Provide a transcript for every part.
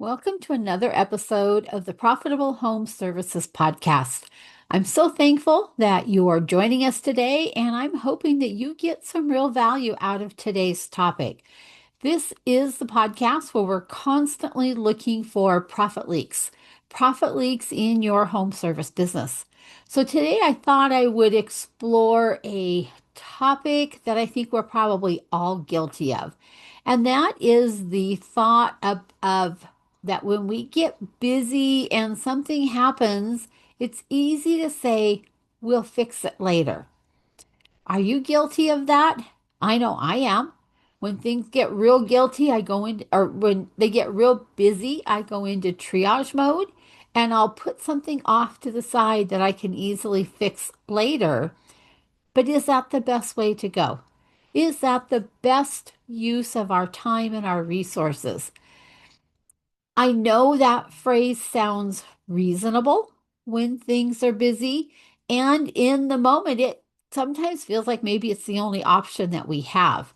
Welcome to another episode of the Profitable Home Services Podcast. I'm so thankful that you are joining us today, and I'm hoping that you get some real value out of today's topic. This is the podcast where we're constantly looking for profit leaks in your home service business. So today I thought I would explore a topic that I think we're probably all guilty of. And that is the thought of that when we get busy and something happens, it's easy to say, we'll fix it later. Are you guilty of that? I know I am. When things get real guilty, I go into, or when they get real busy, I go into triage mode and I'll put something off to the side that I can easily fix later. But is that the best way to go? Is that the best use of our time and our resources? I know that phrase sounds reasonable when things are busy, and in the moment, it sometimes feels like maybe it's the only option that we have.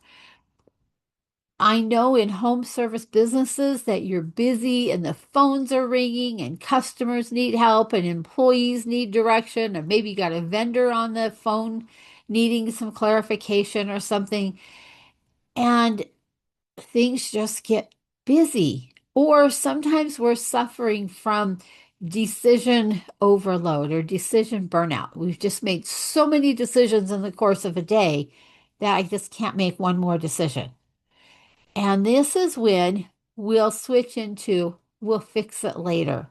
I know in home service businesses that you're busy and the phones are ringing and customers need help and employees need direction, or maybe you got a vendor on the phone needing some clarification or something, and things just get busy. Or sometimes we're suffering from decision overload or decision burnout. We've just made so many decisions in the course of a day that I just can't make one more decision. And this is when we'll switch into we'll fix it later.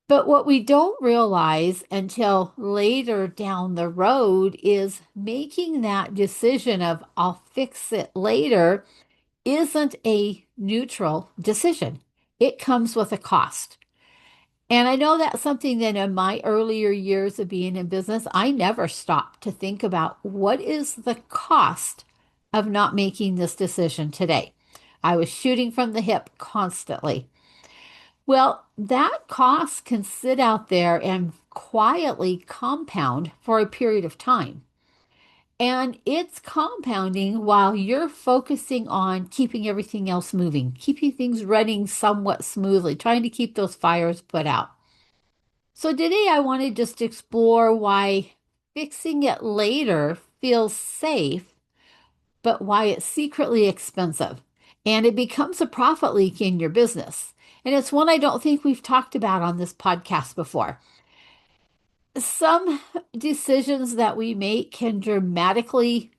But what we don't realize until later down the road is making that decision of I'll fix it later isn't a neutral decision. It comes with a cost. And I know that's something that in my earlier years of being in business, I never stopped to think about what is the cost of not making this decision today. I was shooting from the hip constantly. Well, that cost can sit out there and quietly compound for a period of time. And it's compounding while you're focusing on keeping everything else moving, keeping things running somewhat smoothly, trying to keep those fires put out. So today I want to just explore why fixing it later feels safe, but why it's secretly expensive. And it becomes a profit leak in your business. And it's one I don't think we've talked about on this podcast before. Some decisions that we make can dramatically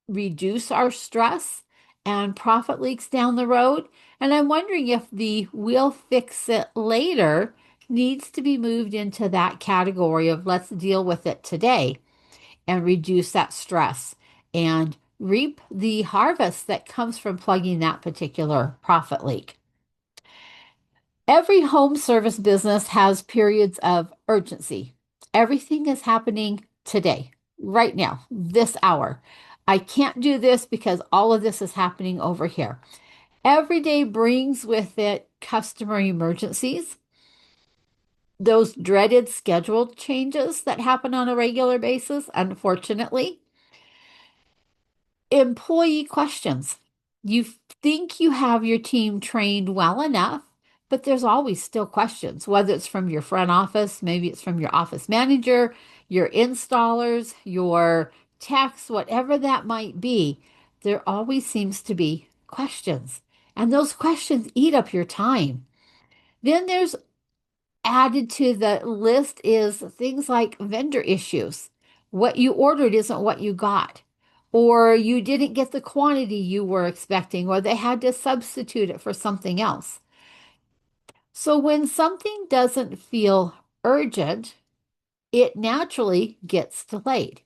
reduce our stress and profit leaks down the road. And I'm wondering if the we'll fix it later needs to be moved into that category of let's deal with it today and reduce that stress and reap the harvest that comes from plugging that particular profit leak. Every home service business has periods of urgency. Everything is happening today, right now, this hour. I can't do this because all of this is happening over here. Every day brings with it customer emergencies, those dreaded scheduled changes that happen on a regular basis, unfortunately. Employee questions. You think you have your team trained well enough, but there's always still questions, whether it's from your front office, maybe it's from your office manager, your installers, your techs, whatever that might be. There always seems to be questions, and those questions eat up your time. Then there's added to the list is things like vendor issues. What you ordered isn't what you got, or you didn't get the quantity you were expecting, or they had to substitute it for something else. So when something doesn't feel urgent, it naturally gets delayed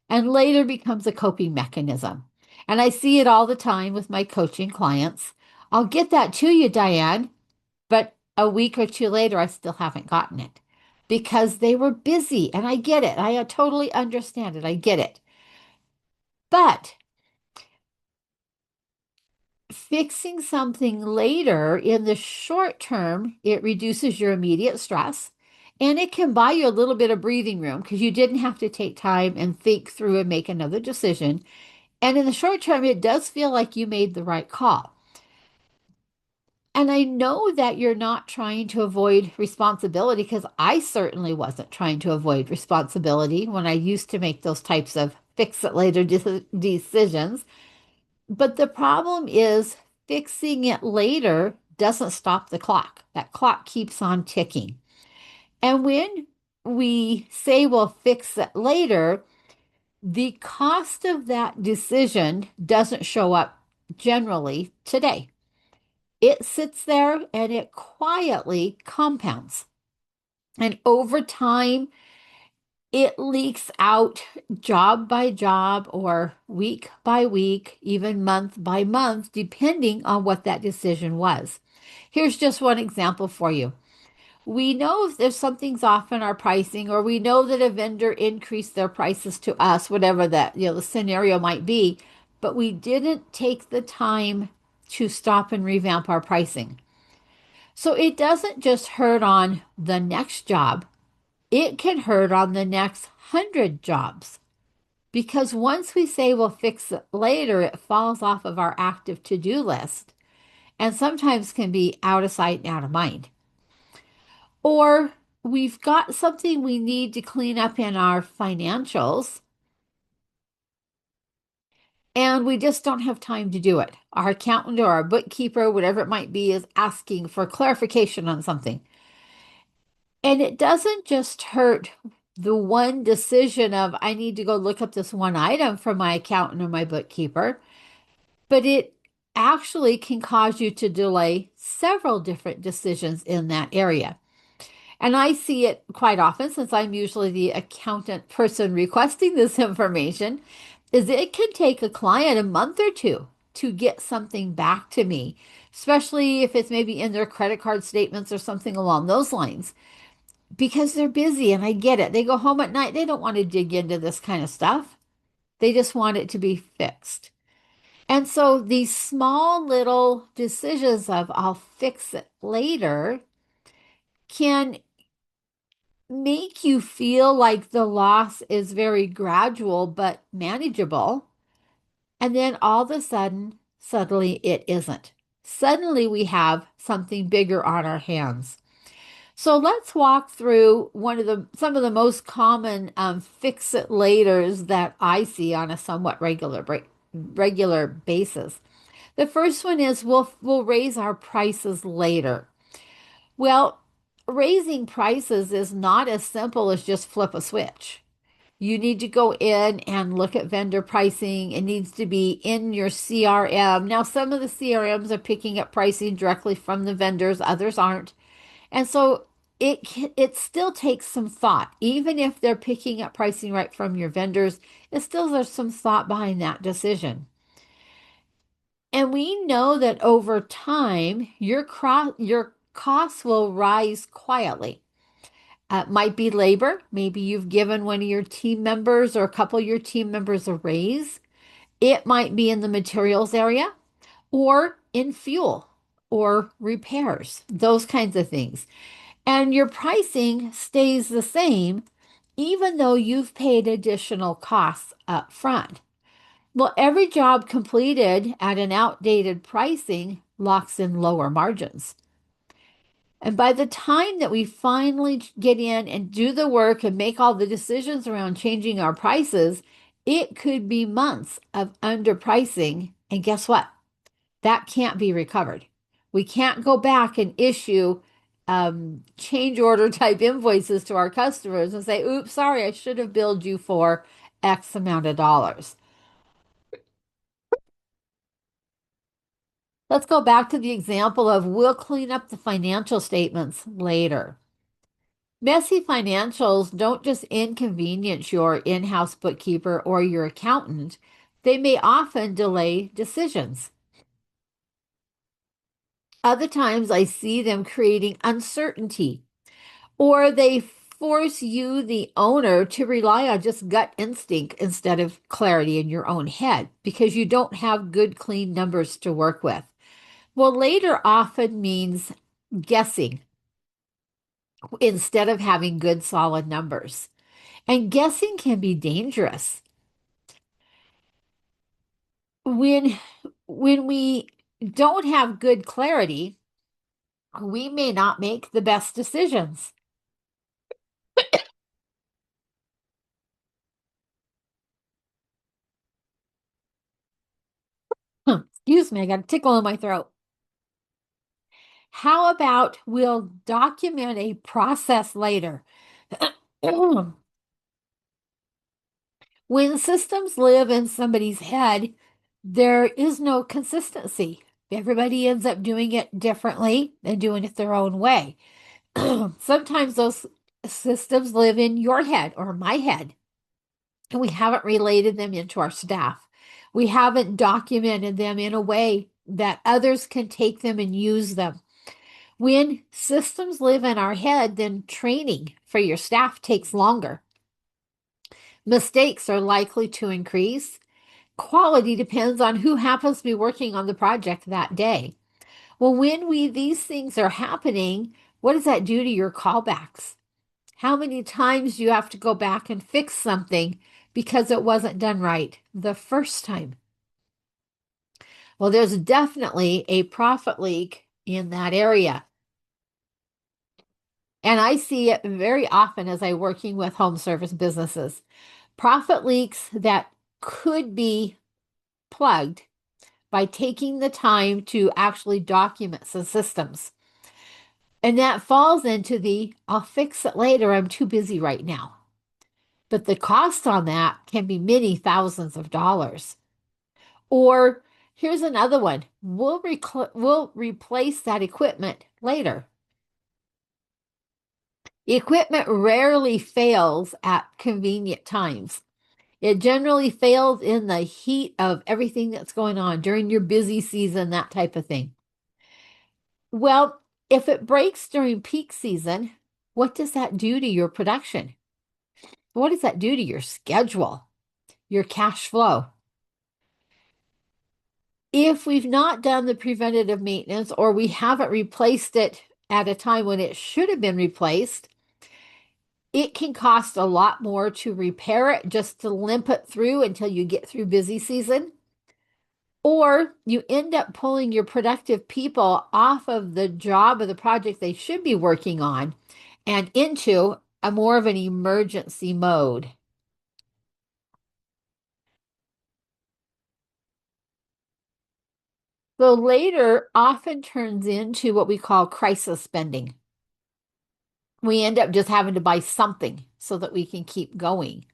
and later becomes a coping mechanism. And I see it all the time with my coaching clients. I'll get that to you, Diane, but a week or two later, I still haven't gotten it because they were busy. And I get it. I totally understand it. I get it. But fixing something later in the short term, it reduces your immediate stress and it can buy you a little bit of breathing room because you didn't have to take time and think through and make another decision. And in the short term, it does feel like you made the right call. And I know that you're not trying to avoid responsibility because I certainly wasn't trying to avoid responsibility when I used to make those types of fix it later decisions. But the problem is fixing it later doesn't stop the clock. That clock keeps on ticking. And when we say we'll fix it later, the cost of that decision doesn't show up generally today. It sits there and it quietly compounds. And over time, it leaks out job by job or week by week, even month by month, depending on what that decision was. Here's just one example for you. We know if something's off in our pricing, or we know that a vendor increased their prices to us, whatever that, the scenario might be, but we didn't take the time to stop and revamp our pricing. So it doesn't just hurt on the next job, it can hurt on the next 100 jobs. Because once we say we'll fix it later, it falls off of our active to do list and sometimes can be out of sight and out of mind. Or we've got something we need to clean up in our financials and we just don't have time to do it. Our accountant or our bookkeeper, whatever it might be, is asking for clarification on something. And it doesn't just hurt the one decision of, I need to go look up this one item from my accountant or my bookkeeper, but it actually can cause you to delay several different decisions in that area. And I see it quite often since I'm usually the accountant person requesting this information, is it can take a client a month or two to get something back to me, especially if it's maybe in their credit card statements or something along those lines, because they're busy and I get it. They go home at night, they don't want to dig into this kind of stuff. They just want it to be fixed. And so these small little decisions of I'll fix it later can make you feel like the loss is very gradual but manageable. And then all of a sudden, suddenly it isn't. Suddenly we have something bigger on our hands. So let's walk through some of the most common fix it laters that I see on a somewhat regular basis. The first one is we'll raise our prices later. Well, raising prices is not as simple as just flip a switch. You need to go in and look at vendor pricing. It needs to be in your CRM. Now, some of the CRMs are picking up pricing directly from the vendors, others aren't. And so it still takes some thought. Even if they're picking up pricing right from your vendors, it still there's some thought behind that decision. And we know that over time, your costs will rise quietly. It might be labor. Maybe you've given one of your team members or a couple of your team members a raise. It might be in the materials area or in fuel or repairs, those kinds of things. And your pricing stays the same, even though you've paid additional costs up front. Well, every job completed at an outdated pricing locks in lower margins. And by the time that we finally get in and do the work and make all the decisions around changing our prices, it could be months of underpricing. And guess what? That can't be recovered. We can't go back and issue change order type invoices to our customers and say, oops, sorry, I should have billed you for X amount of dollars. Let's go back to the example of we'll clean up the financial statements later. Messy financials don't just inconvenience your in-house bookkeeper or your accountant, they may often delay decisions. Other times I see them creating uncertainty, or they force you, the owner, to rely on just gut instinct instead of clarity in your own head because you don't have good, clean numbers to work with. Well, later often means guessing instead of having good, solid numbers. And guessing can be dangerous. When when we don't have good clarity, we may not make the best decisions. Excuse me, I got a tickle in my throat. How about we'll document a process later? When systems live in somebody's head, there is no consistency. Everybody ends up doing it differently and doing it their own way. Sometimes those systems live in your head or my head, and we haven't related them into our staff. We haven't documented them in a way that others can take them and use them. When systems live in our head, then training for your staff takes longer. Mistakes are likely to increase. Quality depends on who happens to be working on the project that day. Well, when these things are happening, what does that do to your callbacks? How many times do you have to go back and fix something because it wasn't done right the first time? Well, there's definitely a profit leak in that area. And I see it very often as I working with home service businesses. Profit leaks that could be plugged by taking the time to actually document some systems. And that falls into the I'll fix it later, I'm too busy right now. But the cost on that can be many thousands of dollars. Or here's another one, we'll replace that equipment later. Equipment rarely fails at convenient times. It generally fails in the heat of everything that's going on during your busy season, that type of thing. Well, if it breaks during peak season, what does that do to your production? What does that do to your schedule, your cash flow? If we've not done the preventative maintenance or we haven't replaced it at a time when it should have been replaced, it can cost a lot more to repair it just to limp it through until you get through busy season. Or you end up pulling your productive people off of the job or the project they should be working on and into a more of an emergency mode. So later often turns into what we call crisis spending. We end up just having to buy something so that we can keep going.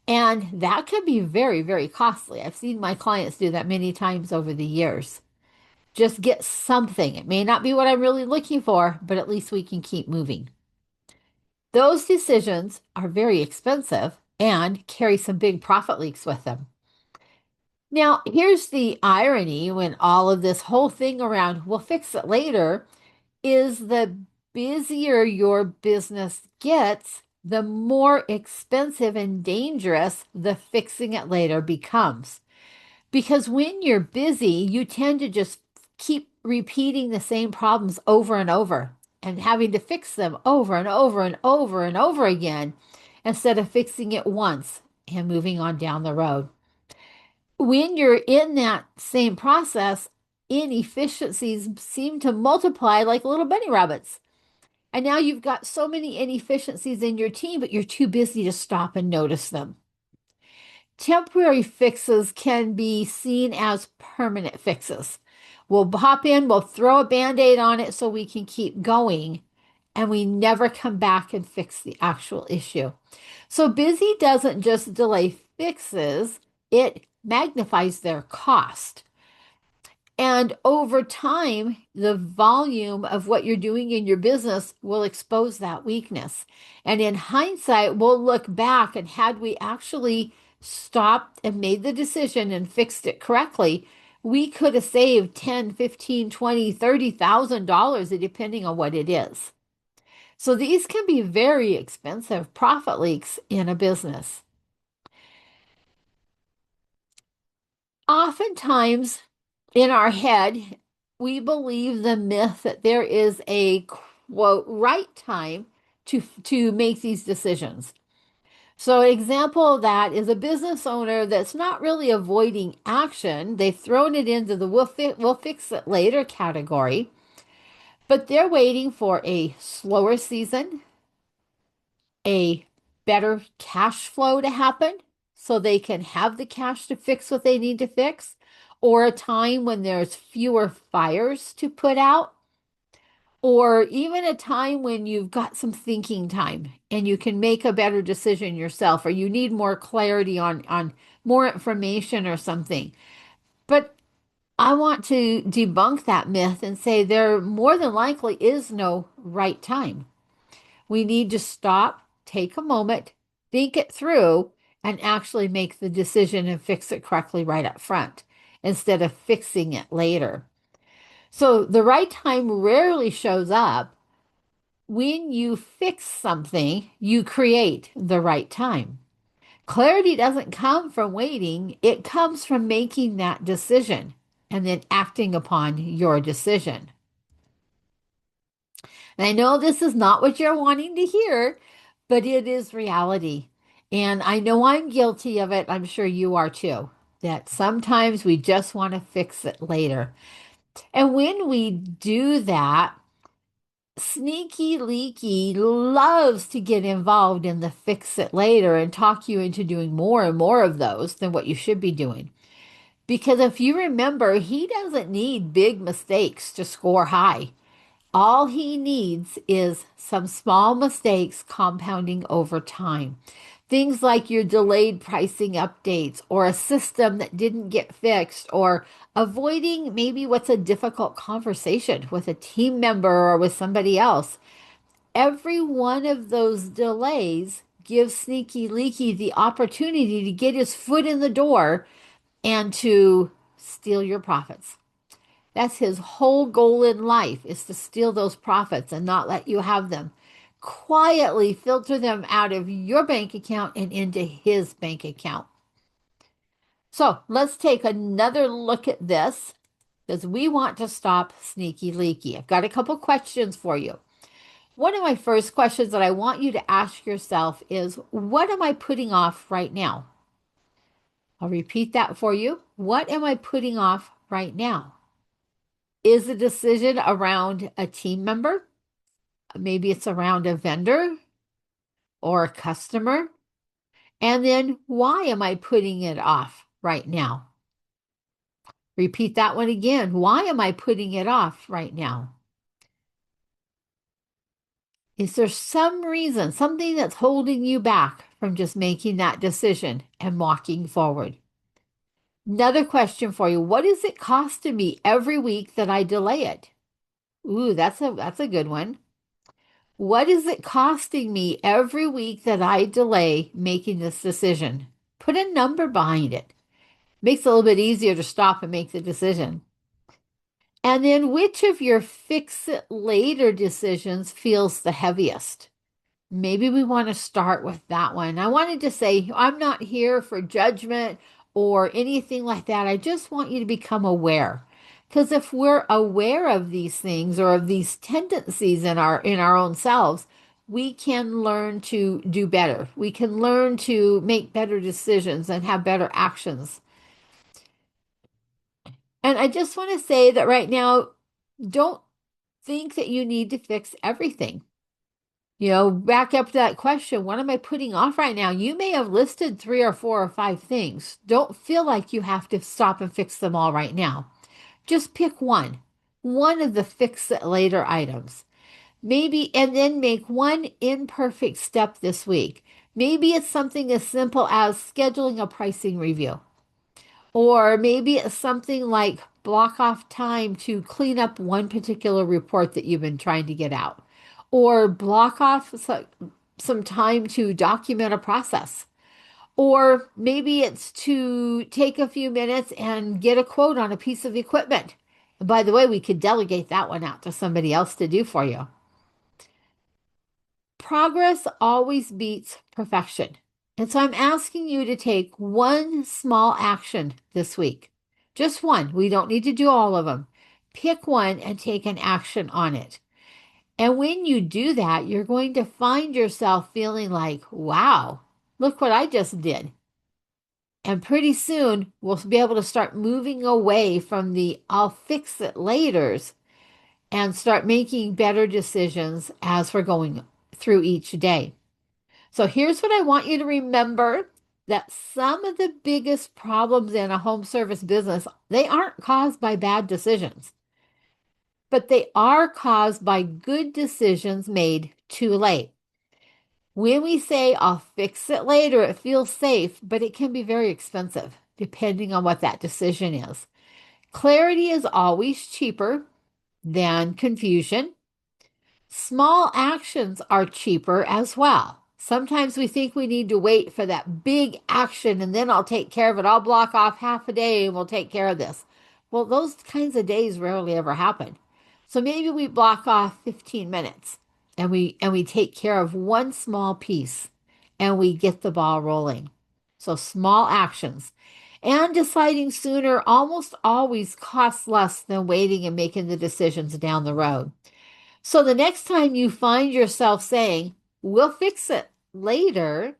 And that can be very, very costly. I've seen my clients do that many times over the years. Just get something. It may not be what I'm really looking for, but at least we can keep moving. Those decisions are very expensive and carry some big profit leaks with them. Now, here's the irony when all of this whole thing around, we'll fix it later, is the busier your business gets, the more expensive and dangerous the fixing it later becomes. Because when you're busy, you tend to just keep repeating the same problems over and over and having to fix them over and over and over and over again instead of fixing it once and moving on down the road. When you're in that same process, inefficiencies seem to multiply like little bunny rabbits. And now you've got so many inefficiencies in your team, but you're too busy to stop and notice them. Temporary fixes can be seen as permanent fixes. We'll hop in, we'll throw a band-aid on it so we can keep going, and we never come back and fix the actual issue. So busy doesn't just delay fixes, it magnifies their cost. And over time, the volume of what you're doing in your business will expose that weakness. And in hindsight, we'll look back and had we actually stopped and made the decision and fixed it correctly, we could have saved 10, 15, 20, $30,000 depending on what it is. So these can be very expensive profit leaks in a business. Oftentimes in our head, we believe the myth that there is a quote right time to make these decisions. So an example of that is a business owner that's not really avoiding action. They've thrown it into the we'll fix it later category, But they're waiting for a slower season, a better cash flow to happen so they can have the cash to fix what they need to fix, or a time when there's fewer fires to put out, or even a time when you've got some thinking time and you can make a better decision yourself, or you need more clarity on more information or something. But I want to debunk that myth and say there more than likely is no right time. We need to stop, take a moment, think it through, and actually make the decision and fix it correctly right up front instead of fixing it later. So the right time rarely shows up. When you fix something, you create the right time. Clarity doesn't come from waiting, it comes from making that decision and then acting upon your decision. And I know this is not what you're wanting to hear, but it is reality. And I know I'm guilty of it. I'm sure you are too. That sometimes we just want to fix it later. And when we do that, Sneaky Leaky loves to get involved in the fix it later and talk you into doing more and more of those than what you should be doing. Because if you remember, he doesn't need big mistakes to score high. All he needs is some small mistakes compounding over time. Things like your delayed pricing updates, or a system that didn't get fixed, or avoiding maybe what's a difficult conversation with a team member or with somebody else. Every one of those delays gives Sneaky Leaky the opportunity to get his foot in the door and to steal your profits. That's his whole goal in life, is to steal those profits and not let you have them. Quietly filter them out of your bank account and into his bank account. So let's take another look at this because we want to stop Sneaky Leaky. I've got a couple questions for you. One of my first questions that I want you to ask yourself is, what am I putting off right now? I'll repeat that for you. What am I putting off right now? Is the decision around a team member? Maybe it's around a vendor or a customer. And then why am I putting it off right now? Repeat that one again. Why am I putting it off right now? Is there some reason, something that's holding you back from just making that decision and walking forward? Another question for you. What is it costing me every week that I delay it? Ooh, that's a good one. What is it costing me every week that I delay making this decision? Put a number behind it. Makes it a little bit easier to stop and make the decision. And then which of your fix it later decisions feels the heaviest? Maybe we want to start with that one. I wanted to say, I'm not here for judgment or anything like that. I just want you to become aware. Because if we're aware of these things or of these tendencies in our own selves, we can learn to do better. We can learn to make better decisions and have better actions. And I just want to say that right now, don't think that you need to fix everything. Back up to that question, what am I putting off right now? You may have listed 3 or 4 or 5 things. Don't feel like you have to stop and fix them all right now. Just pick one of the fix it later items. Maybe, and then make one imperfect step this week. Maybe it's something as simple as scheduling a pricing review. Or maybe it's something like block off time to clean up one particular report that you've been trying to get out. Or block off some time to document a process. Or maybe it's to take a few minutes and get a quote on a piece of equipment. And by the way, we could delegate that one out to somebody else to do for you. Progress always beats perfection. And so I'm asking you to take one small action this week. Just one. We don't need to do all of them. Pick one and take an action on it. And when you do that, you're going to find yourself feeling like, wow, look what I just did. And pretty soon we'll be able to start moving away from the I'll fix it laters and start making better decisions as we're going through each day. So here's what I want you to remember, that some of the biggest problems in a home service business, they aren't caused by bad decisions, but they are caused by good decisions made too late. When we say, I'll fix it later, it feels safe, but it can be very expensive depending on what that decision is. Clarity is always cheaper than confusion. Small actions are cheaper as well. Sometimes we think we need to wait for that big action and then I'll take care of it. I'll block off half a day and we'll take care of this. Well, those kinds of days rarely ever happen. So maybe we block off 15 minutes and we take care of one small piece and we get the ball rolling. So small actions. And deciding sooner almost always costs less than waiting and making the decisions down the road. So the next time you find yourself saying, we'll fix it later,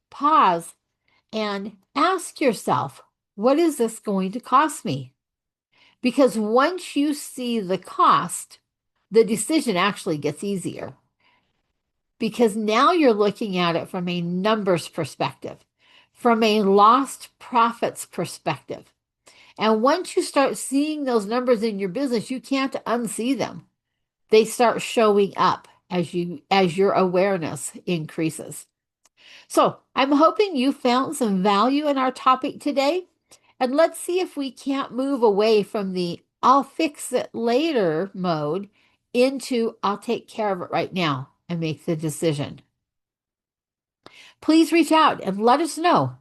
pause and ask yourself, what is this going to cost me? Because once you see the cost, the decision actually gets easier. Because now you're looking at it from a numbers perspective, from a lost profits perspective. And once you start seeing those numbers in your business, you can't unsee them. They start showing up as your awareness increases. So I'm hoping you found some value in our topic today. And let's see if we can't move away from the I'll fix it later mode into I'll take care of it right now and make the decision. Please reach out and let us know,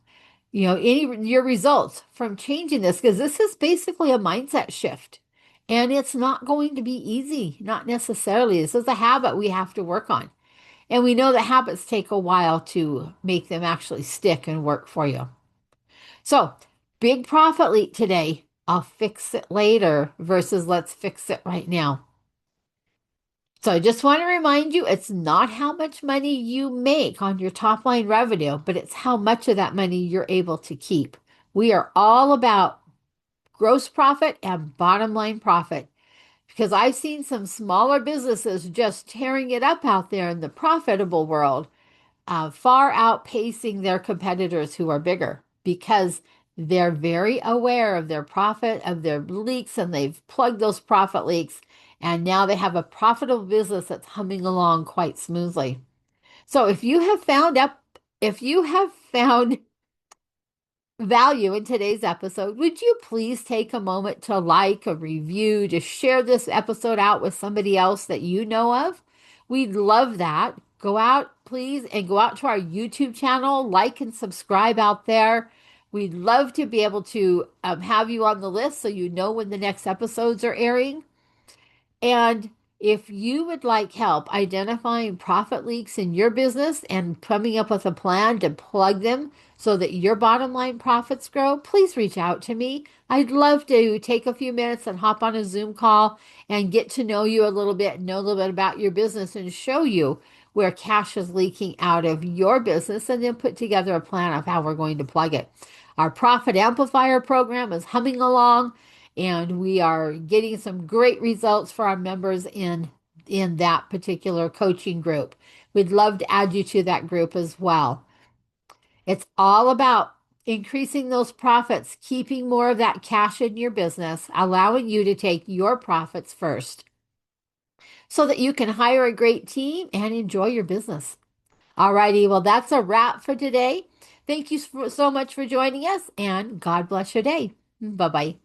any your results from changing this, because this is basically a mindset shift. And it's not going to be easy, not necessarily. This is a habit we have to work on. And we know that habits take a while to make them actually stick and work for you. So, big profit leak today. I'll fix it later versus let's fix it right now. So I just want to remind you, it's not how much money you make on your top line revenue, but it's how much of that money you're able to keep. We are all about gross profit and bottom line profit, because I've seen some smaller businesses just tearing it up out there in the profitable world, far outpacing their competitors who are bigger, because they're very aware of their profit, of their leaks, and they've plugged those profit leaks. And now they have a profitable business that's humming along quite smoothly. So if you have found value in today's episode, would you please take a moment to like, a review, to share this episode out with somebody else that you know of? We'd love that. Go out, please, and go out to our YouTube channel, like and subscribe out there. We'd love to be able to have you on the list so you know when the next episodes are airing. And if you would like help identifying profit leaks in your business and coming up with a plan to plug them so that your bottom line profits grow, please reach out to me. I'd love to take a few minutes and hop on a Zoom call and get to know you a little bit, know a little bit about your business, and show you where cash is leaking out of your business, and then put together a plan of how we're going to plug it. Our Profit Amplifier program is humming along, and we are getting some great results for our members in that particular coaching group. We'd love to add you to that group as well. It's all about increasing those profits, keeping more of that cash in your business, allowing you to take your profits first so that you can hire a great team and enjoy your business. All righty, well, that's a wrap for today. Thank you so much for joining us, and God bless your day. Bye-bye.